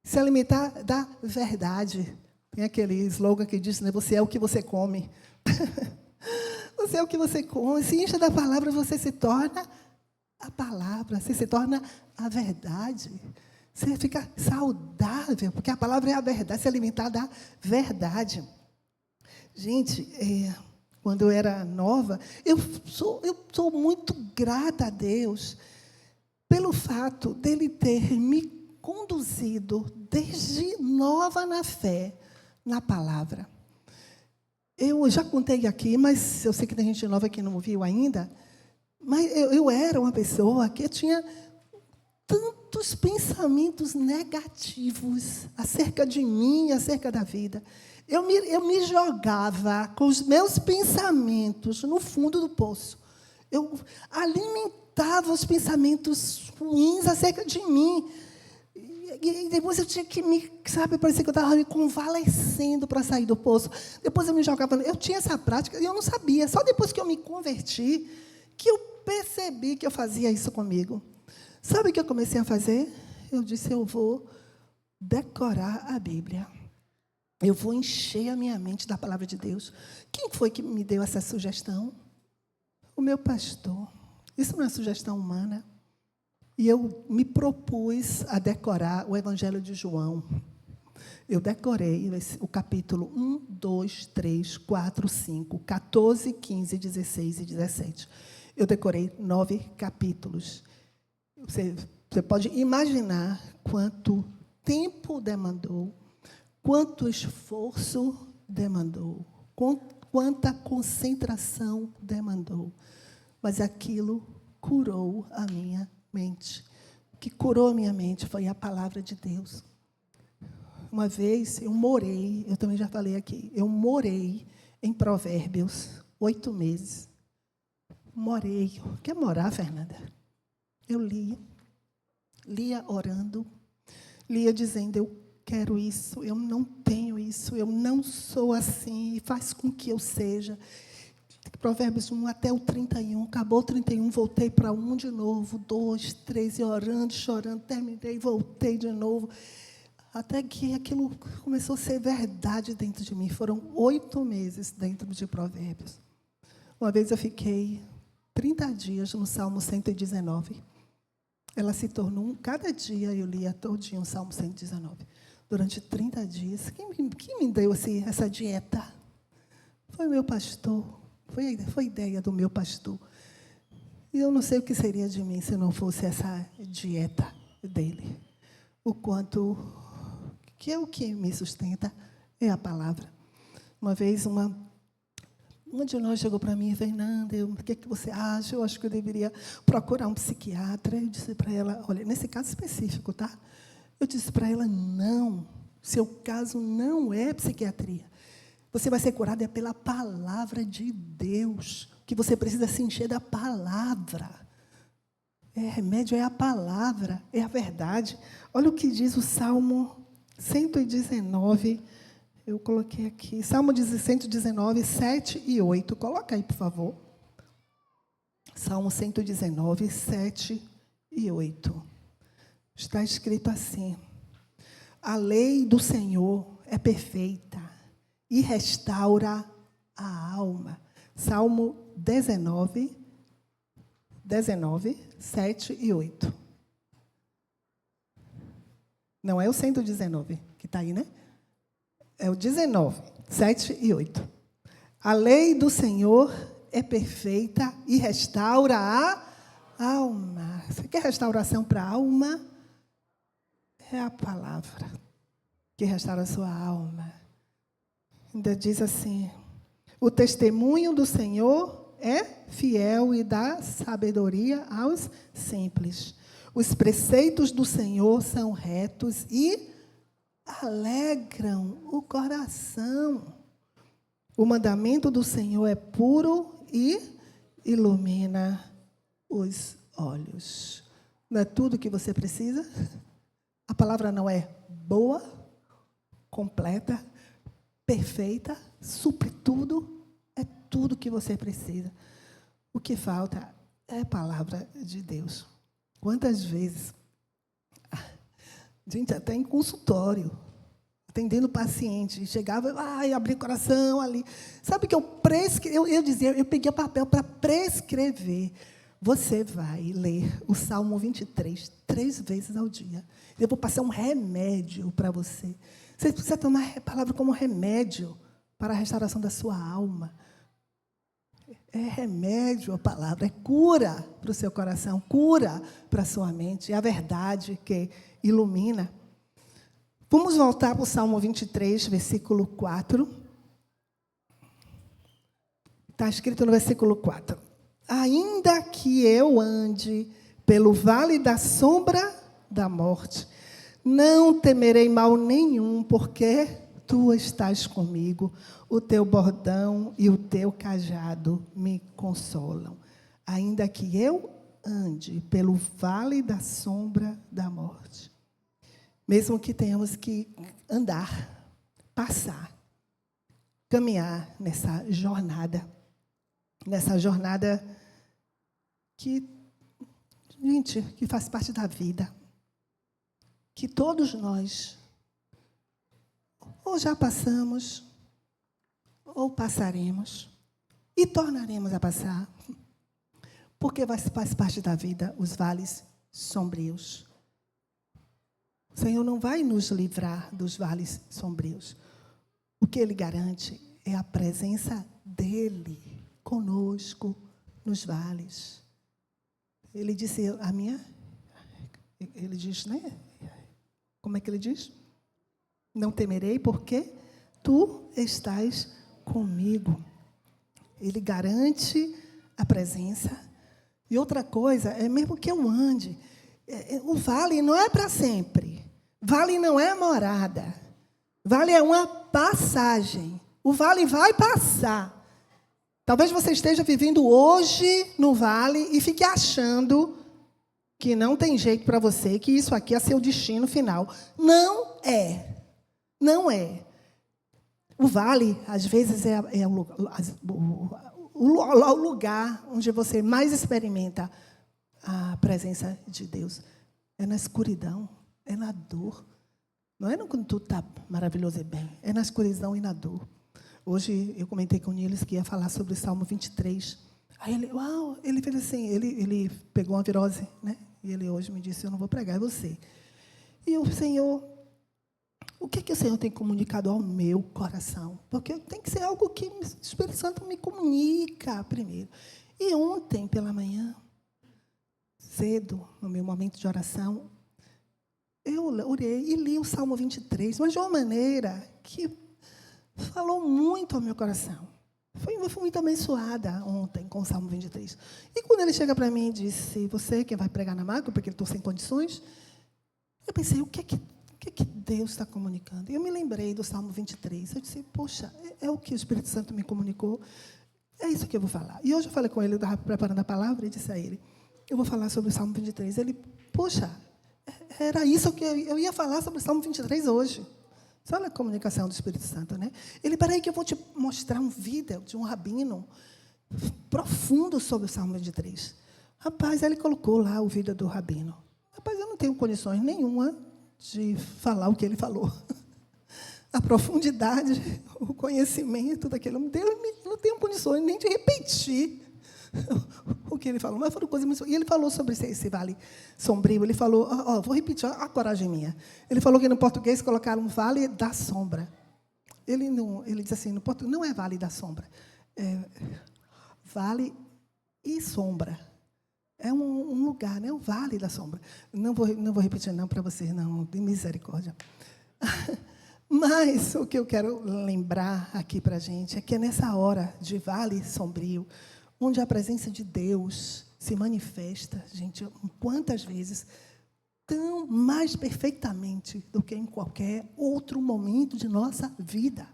Se alimentar da verdade. Tem aquele slogan que diz, né, você é o que você come. Você é o que você come. Se enche da palavra, você se torna a palavra. Você se torna a verdade. Você fica saudável, porque a palavra é a verdade. Se alimentar da verdade. Gente, quando eu era nova, eu sou muito grata a Deus pelo fato dele ter me conduzido desde nova na fé, na palavra. Eu já contei aqui, mas eu sei que tem gente nova que não ouviu ainda, mas eu era uma pessoa que tinha tantos pensamentos negativos acerca de mim, acerca da vida. Eu me jogava com os meus pensamentos no fundo do poço. Eu alimentava os pensamentos ruins acerca de mim. E depois eu tinha que parecia que eu estava me convalescendo para sair do poço. Depois eu me jogava. Eu tinha essa prática e eu não sabia. Só depois que eu me converti, que eu percebi que eu fazia isso comigo. Sabe o que eu comecei a fazer? Eu disse, eu vou decorar a Bíblia. Eu vou encher a minha mente da palavra de Deus. Quem foi que me deu essa sugestão? O meu pastor. Isso não é sugestão humana. E eu me propus a decorar o Evangelho de João. Eu decorei o capítulo 1, 2, 3, 4, 5, 14, 15, 16 e 17. Eu decorei 9 capítulos. Você pode imaginar quanto tempo demandou, quanto esforço demandou, quanta concentração demandou. Mas aquilo curou a minha mente. O que curou a minha mente foi a palavra de Deus. Uma vez eu também já falei aqui, eu morei em Provérbios 8 meses. Morei. Quer morar, Fernanda? Eu lia orando, lia dizendo, eu quero isso, eu não tenho isso, eu não sou assim, faz com que eu seja. Provérbios 1 até o 31, acabou o 31, voltei para 1 de novo, 2, 3, e orando, chorando, terminei, voltei de novo, até que aquilo começou a ser verdade dentro de mim. Foram 8 meses dentro de Provérbios. Uma vez eu fiquei 30 dias no Salmo 119. Ela se tornou, cada dia eu lia todinho o Salmo 119. Durante 30 dias. Quem me deu essa dieta? Foi o meu pastor. Foi ideia do meu pastor. E eu não sei o que seria de mim se não fosse essa dieta dele. O quanto, que é o que me sustenta, é a palavra. Uma vez, uma de nós chegou para mim, Fernanda, o que você acha? Eu acho que eu deveria procurar um psiquiatra. Eu disse para ela, olha, nesse caso específico, tá? Eu disse para ela, não, seu caso não é psiquiatria. Você vai ser curado pela palavra de Deus, que você precisa se encher da palavra. Remédio é a palavra, é a verdade. Olha o que diz o Salmo 119, eu coloquei aqui, Salmo 119, 7 e 8. Coloca aí, por favor. Salmo 119, 7 e 8. Está escrito assim, a lei do Senhor é perfeita e restaura a alma. Salmo 19, 7 e 8. Não é o 119 que está aí, né? É o 19, 7 e 8. A lei do Senhor é perfeita e restaura a alma. Você quer restauração para a alma? É a palavra que restaura a sua alma. Ainda diz assim, o testemunho do Senhor é fiel e dá sabedoria aos simples. Os preceitos do Senhor são retos e alegram o coração. O mandamento do Senhor é puro e ilumina os olhos. Não é tudo que você precisa? A palavra não é boa, completa, perfeita, supre tudo, é tudo que você precisa. O que falta é a palavra de Deus. Quantas vezes, gente, até em consultório, atendendo paciente, chegava, abria o coração ali. Sabe que eu dizia, eu peguei papel para prescrever. Você vai ler o Salmo 23 3 vezes ao dia. Eu vou passar um remédio para você. Você precisa tomar a palavra como remédio para a restauração da sua alma. É remédio a palavra, é cura para o seu coração, cura para a sua mente, é a verdade que ilumina. Vamos voltar para o Salmo 23, versículo 4. Está escrito no versículo 4. Ainda que eu ande pelo vale da sombra da morte, não temerei mal nenhum, porque tu estás comigo, o teu bordão e o teu cajado me consolam. Ainda que eu ande pelo vale da sombra da morte. Mesmo que tenhamos que andar, passar, caminhar nessa jornada que, gente, que faz parte da vida, que todos nós ou já passamos, ou passaremos, e tornaremos a passar, porque faz parte da vida os vales sombrios. O Senhor não vai nos livrar dos vales sombrios. O que Ele garante é a presença dEle conosco nos vales. Ele disse, ele diz, né? Como é que ele diz? Não temerei, porque tu estás comigo. Ele garante a presença. E outra coisa, é mesmo que eu ande, o vale não é para sempre. Vale não é morada. Vale é uma passagem. O vale vai passar. Talvez você esteja vivendo hoje no vale e fique achando que não tem jeito para você, que isso aqui é seu destino final. Não é. Não é. O vale, às vezes, é o lugar onde você mais experimenta a presença de Deus. É na escuridão, é na dor. Não é quando tudo está maravilhoso e bem. É na escuridão e na dor. Hoje eu comentei com o Niles que ia falar sobre o Salmo 23. Aí ele fez assim, ele pegou uma virose, né? E ele hoje me disse, eu não vou pregar, é você. E o Senhor, o que o Senhor tem comunicado ao meu coração? Porque tem que ser algo que o Espírito Santo me comunica primeiro. E ontem, pela manhã, cedo, no meu momento de oração, eu orei e li o Salmo 23, mas de uma maneira que falou muito ao meu coração. Fui muito abençoada ontem com o Salmo 23. E quando ele chega para mim e disse, você que vai pregar na mágoa, porque eu estou sem condições, eu pensei, o que é que Deus está comunicando? E eu me lembrei do Salmo 23. Eu disse, poxa, é o que o Espírito Santo me comunicou, é isso que eu vou falar. E hoje eu falei com ele, eu estava preparando a palavra, e disse a ele, eu vou falar sobre o Salmo 23. Ele, poxa, era isso que eu ia falar sobre o Salmo 23 hoje. Só na comunicação do Espírito Santo, né? Ele, peraí que eu vou te mostrar um vídeo de um rabino profundo sobre o Salmo 23. Rapaz, ele colocou lá o vídeo do rabino. Rapaz, eu não tenho condições nenhuma de falar o que ele falou. A profundidade, o conhecimento daquele homem dele, eu não tenho condições nem de repetir o que ele falou. Mas foram coisas muito... E ele falou sobre esse vale sombrio. Ele falou, vou repetir, a coragem minha. Ele falou que no português colocaram vale da sombra. Ele diz assim, no português não é vale da sombra, é vale e sombra. É um lugar, né? Um vale da sombra. Não vou repetir não para vocês, não, de misericórdia. Mas o que eu quero lembrar aqui para a gente é que é nessa hora de vale sombrio, onde a presença de Deus se manifesta, gente, quantas vezes, tão mais perfeitamente do que em qualquer outro momento de nossa vida.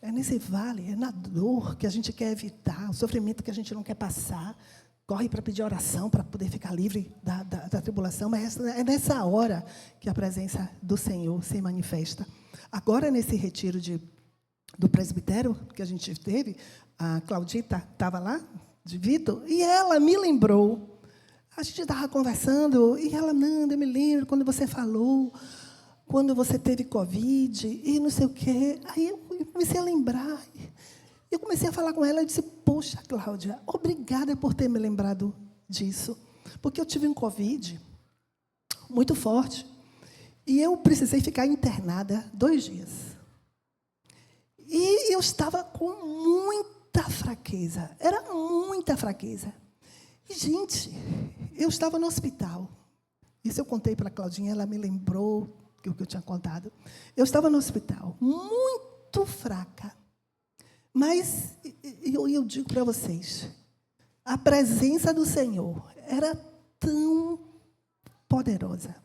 É nesse vale, é na dor que a gente quer evitar, o sofrimento que a gente não quer passar, corre para pedir oração, para poder ficar livre da tribulação, mas é nessa hora que a presença do Senhor se manifesta. Agora, nesse retiro do presbitério que a gente teve, a Claudita estava lá, de Vitor, e ela me lembrou. A gente estava conversando, e ela, Nanda, eu me lembro quando você falou, quando você teve Covid, e não sei o quê. Aí eu comecei a lembrar. Eu comecei a falar com ela e disse, poxa, Cláudia, obrigada por ter me lembrado disso. Porque eu tive um Covid muito forte, e eu precisei ficar internada 2 dias. E eu estava com muita fraqueza. Era muita fraqueza. E, gente, eu estava no hospital. Isso eu contei para a Claudinha, ela me lembrou o que eu tinha contado. Eu estava no hospital, muito fraca. Mas eu digo para vocês, a presença do Senhor era tão poderosa.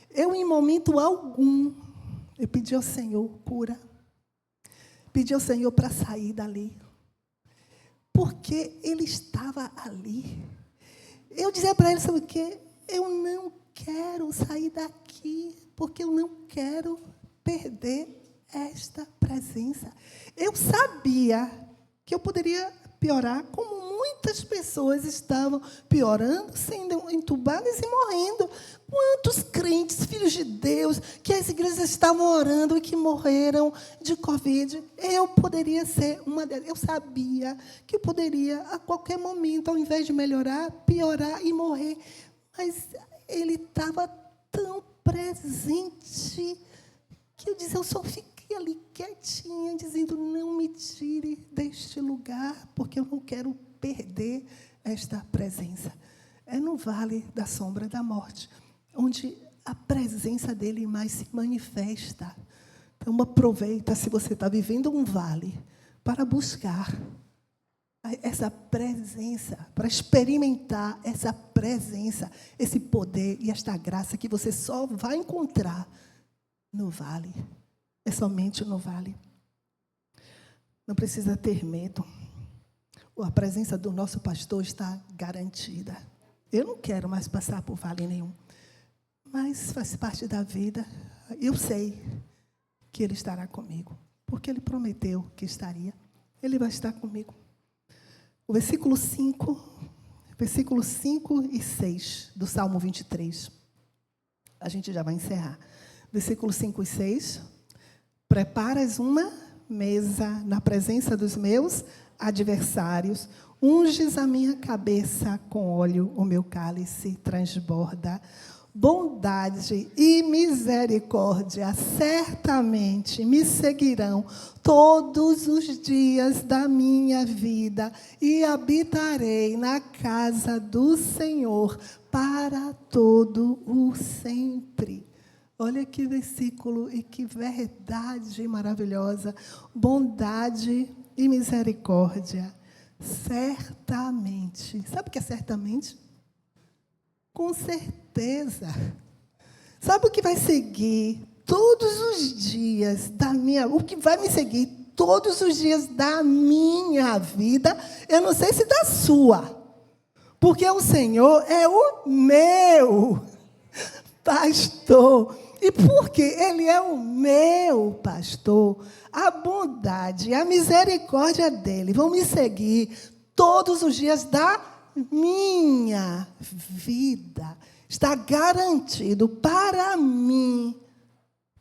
Eu, em momento algum, eu pedi ao Senhor cura. Pedi ao Senhor para sair dali. Porque Ele estava ali. Eu dizia para Ele, sabe o quê? Eu não quero sair daqui, porque eu não quero perder esta presença. Eu sabia que eu poderia piorar, como muitas pessoas estavam piorando, sendo entubadas e morrendo. Quantos crentes, filhos de Deus, que as igrejas estavam orando e que morreram de Covid. Eu poderia ser uma delas. Eu sabia que eu poderia, a qualquer momento, ao invés de melhorar, piorar e morrer. Mas Ele estava tão presente que eu dizia, eu só fiquei ali quietinha, dizendo, não me tire deste lugar, porque eu não quero perder esta presença. É no vale da sombra da morte, onde a presença dele mais se manifesta. Então, aproveita, se você está vivendo um vale, para buscar essa presença, para experimentar essa presença, esse poder e esta graça que você só vai encontrar no vale. É somente no vale. Não precisa ter medo. A presença do nosso pastor está garantida. Eu não quero mais passar por vale nenhum. Mas faz parte da vida. Eu sei que Ele estará comigo. Porque Ele prometeu que estaria. Ele vai estar comigo. O versículo 5 e 6 do Salmo 23. A gente já vai encerrar. Versículo 5 e 6. Preparas uma mesa na presença dos meus adversários, unges a minha cabeça com óleo, o meu cálice transborda. Bondade e misericórdia certamente me seguirão todos os dias da minha vida e habitarei na casa do Senhor para todo o sempre. Olha que versículo e que verdade maravilhosa. Bondade e misericórdia, certamente. Sabe o que é certamente? Com certeza. Sabe o que vai seguir todos os dias da minha... O que vai me seguir todos os dias da minha vida, eu não sei se da sua. Porque o Senhor é o meu pastor. E porque Ele é o meu pastor, a bondade e a misericórdia dEle vão me seguir todos os dias da minha vida. Está garantido para mim,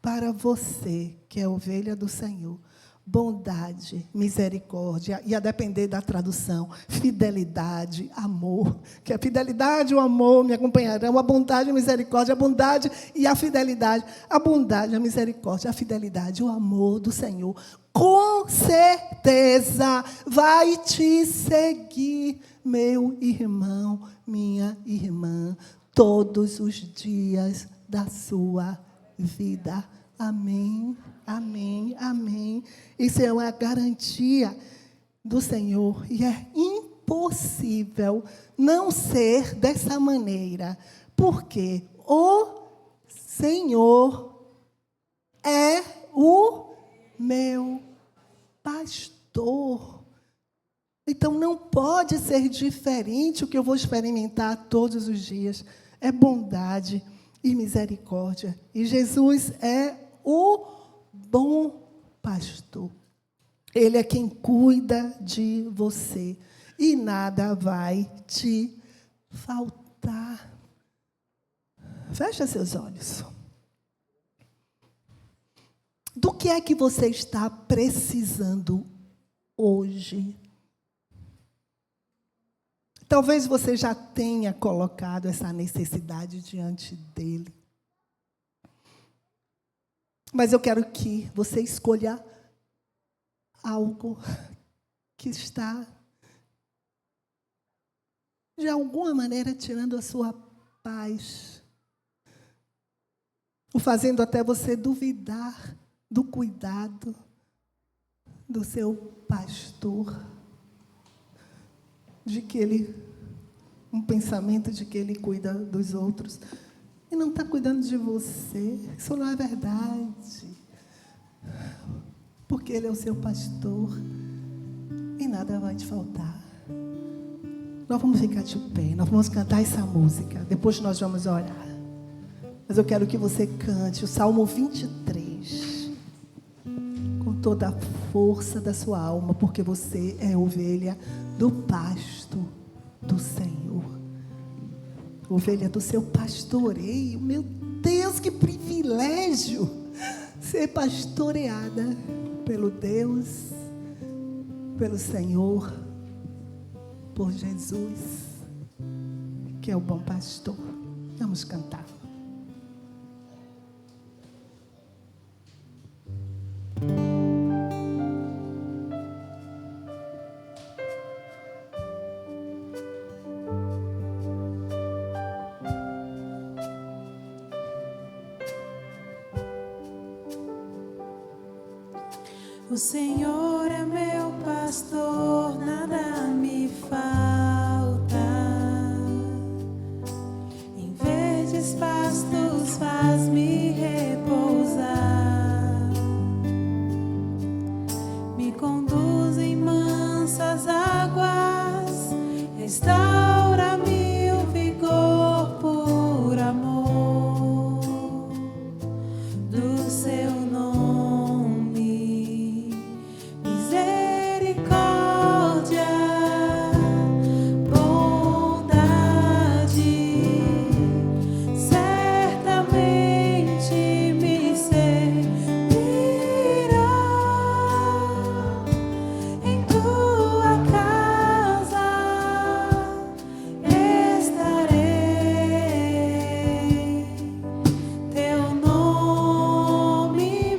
para você, que é ovelha do Senhor. Bondade, misericórdia, e a depender da tradução, fidelidade, amor. Que a fidelidade e o amor me acompanharão, a bondade e a misericórdia, a bondade e a fidelidade, a bondade, a misericórdia, a fidelidade, o amor do Senhor, com certeza vai te seguir, meu irmão, minha irmã, todos os dias da sua vida. Amém, amém, amém. Isso é uma garantia do Senhor. E é impossível não ser dessa maneira. Porque o Senhor é o meu pastor. Então, não pode ser diferente o que eu vou experimentar todos os dias. É bondade e misericórdia. E Jesus é o bom pastor. Ele é quem cuida de você. E nada vai te faltar. Fecha seus olhos. Do que é que você está precisando hoje? Talvez você já tenha colocado essa necessidade diante dele. Mas eu quero que você escolha algo que está, de alguma maneira, tirando a sua paz, o fazendo até você duvidar do cuidado do seu pastor, de que ele, um pensamento de que ele cuida dos outros, e não está cuidando de você. Isso não é verdade, porque ele é o seu pastor, e nada vai te faltar. Nós vamos ficar de pé, nós vamos cantar essa música, depois nós vamos orar. Mas eu quero que você cante o Salmo 23, com toda a força da sua alma, porque você é ovelha do pasto do Senhor. Ovelha do seu pastoreio. Meu Deus, que privilégio ser pastoreada pelo Deus, pelo Senhor, por Jesus, que é o bom pastor. Vamos cantar. O Senhor é meu pastor, nada me falta. Em verdes pastos faz-me repousar. Me conduz em mansas águas, restaura-me o vigor por amor do seu nome. Teu nome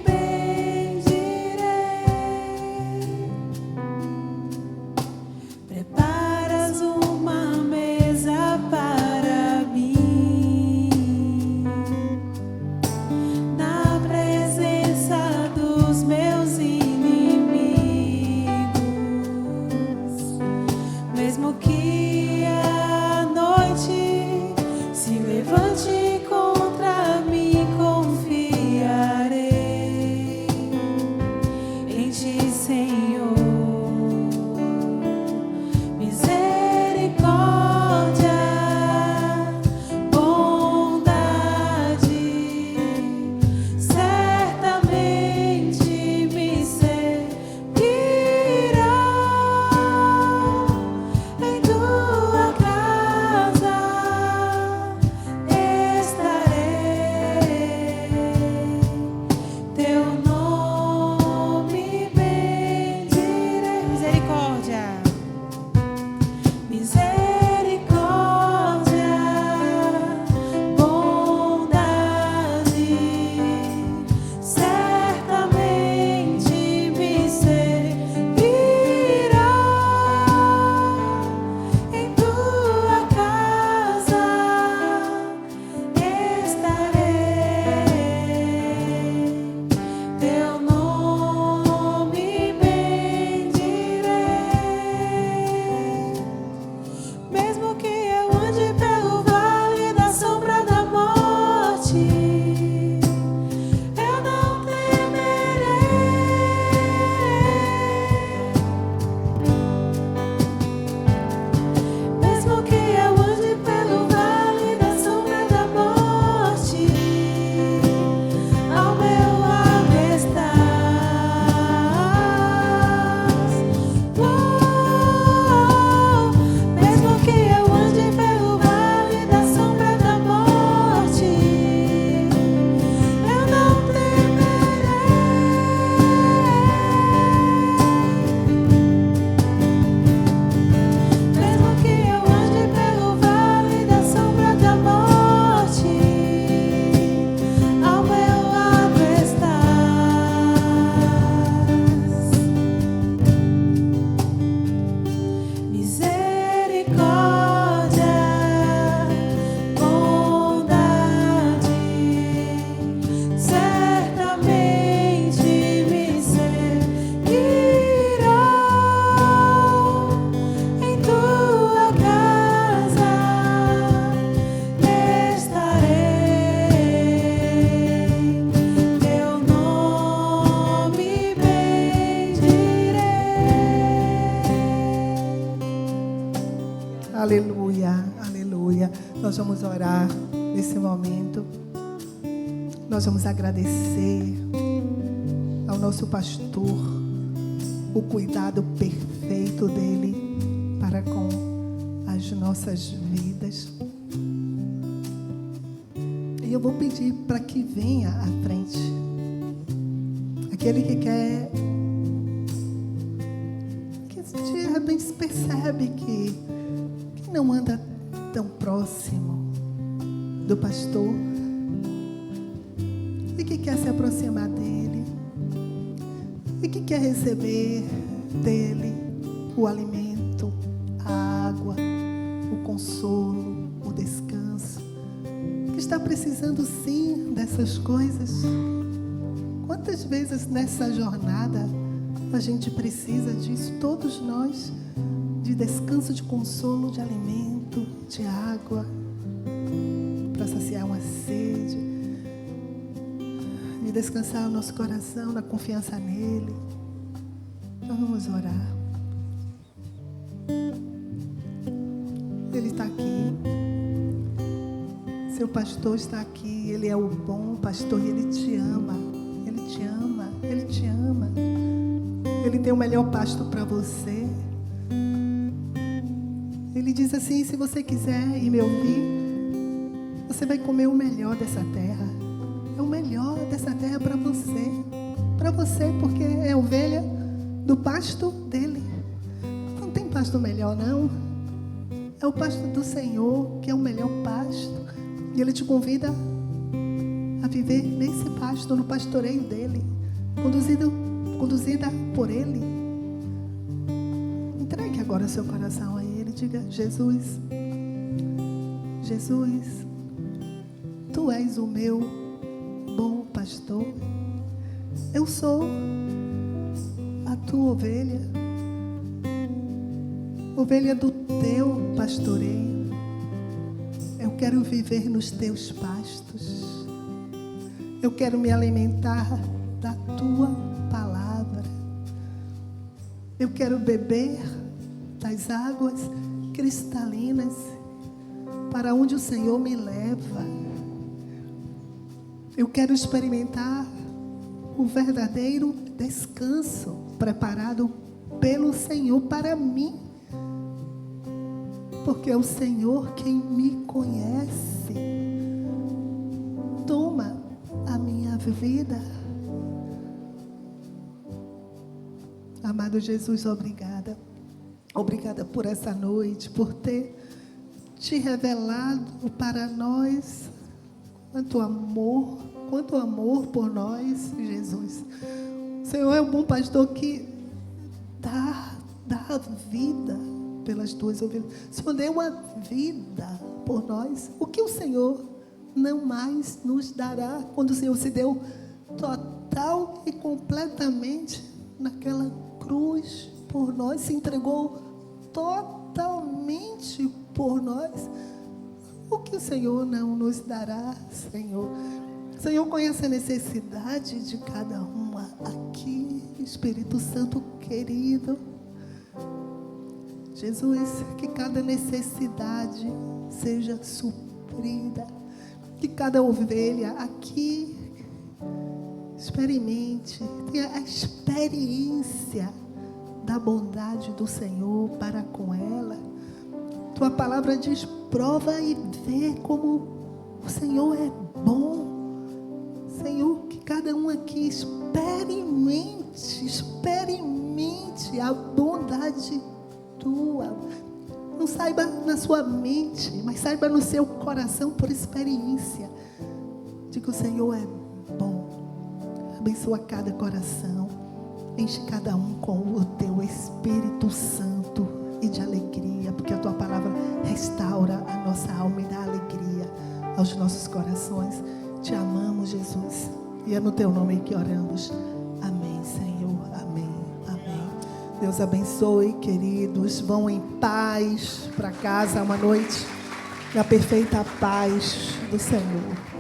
Nós vamos orar nesse momento. Nós vamos agradecer ao nosso pastor o cuidado perfeito dele para com as nossas vidas. E eu vou pedir para que venha à frente aquele que quer, que de repente se percebe que não anda tão próximo do pastor e que quer se aproximar dele e que quer receber dele o alimento, a água, o consolo, o descanso, que está precisando sim dessas coisas. Quantas vezes nessa jornada a gente precisa disso, todos nós, de descanso, de consolo, de alimento, de água, para saciar uma sede, de descansar o nosso coração na confiança nele. Então vamos orar. Ele está aqui. Seu pastor está aqui. Ele é o bom pastor e ele te ama. Ele te ama. Ele te ama. Ele tem o melhor pasto para você. Ele diz assim: se você quiser ir me ouvir, você vai comer o melhor dessa terra. É o melhor dessa terra para você. Para você, porque é ovelha do pasto dele. Não tem pasto melhor, não. É o pasto do Senhor, que é o melhor pasto. E Ele te convida a viver nesse pasto, no pastoreio dele, conduzida por Ele. Entregue agora o seu coração a Ele. Diga: Jesus, Jesus, Tu és o meu bom pastor. Eu sou a Tua ovelha, ovelha do Teu pastoreio. Eu quero viver nos Teus pastos. Eu quero me alimentar da Tua palavra. Eu quero beber das águas cristalinas para onde o Senhor me leva. Eu quero experimentar o verdadeiro descanso preparado pelo Senhor para mim. Porque é o Senhor quem me conhece. Toma a minha vida. Amado Jesus, obrigada. Obrigada por essa noite, por ter te revelado para nós quanto amor por nós, Jesus. O Senhor é o bom pastor que dá a vida pelas tuas ovelhas. O Senhor deu a vida por nós. O que o Senhor não mais nos dará quando o Senhor se deu total e completamente naquela cruz por nós, se entregou totalmente por nós? O que o Senhor não nos dará, Senhor? O Senhor conhece a necessidade de cada uma aqui, Espírito Santo querido. Jesus, que cada necessidade seja suprida, que cada ovelha aqui experimente, tenha a experiência da bondade do Senhor para com ela. Tua palavra diz: prova e vê como o Senhor é bom. Senhor, que cada um aqui experimente a bondade Tua. Não saiba na sua mente, mas saiba no seu coração por experiência de que o Senhor é bom. Abençoa cada coração, enche cada um com o Teu Espírito Santo e de alegria, porque a Tua palavra restaura a nossa alma e dá alegria aos nossos corações. Te amamos, Jesus, e é no Teu nome que oramos. Amém, Senhor. Amém. Amém. Deus abençoe, queridos. Vão em paz para casa, uma noite na perfeita paz do Senhor.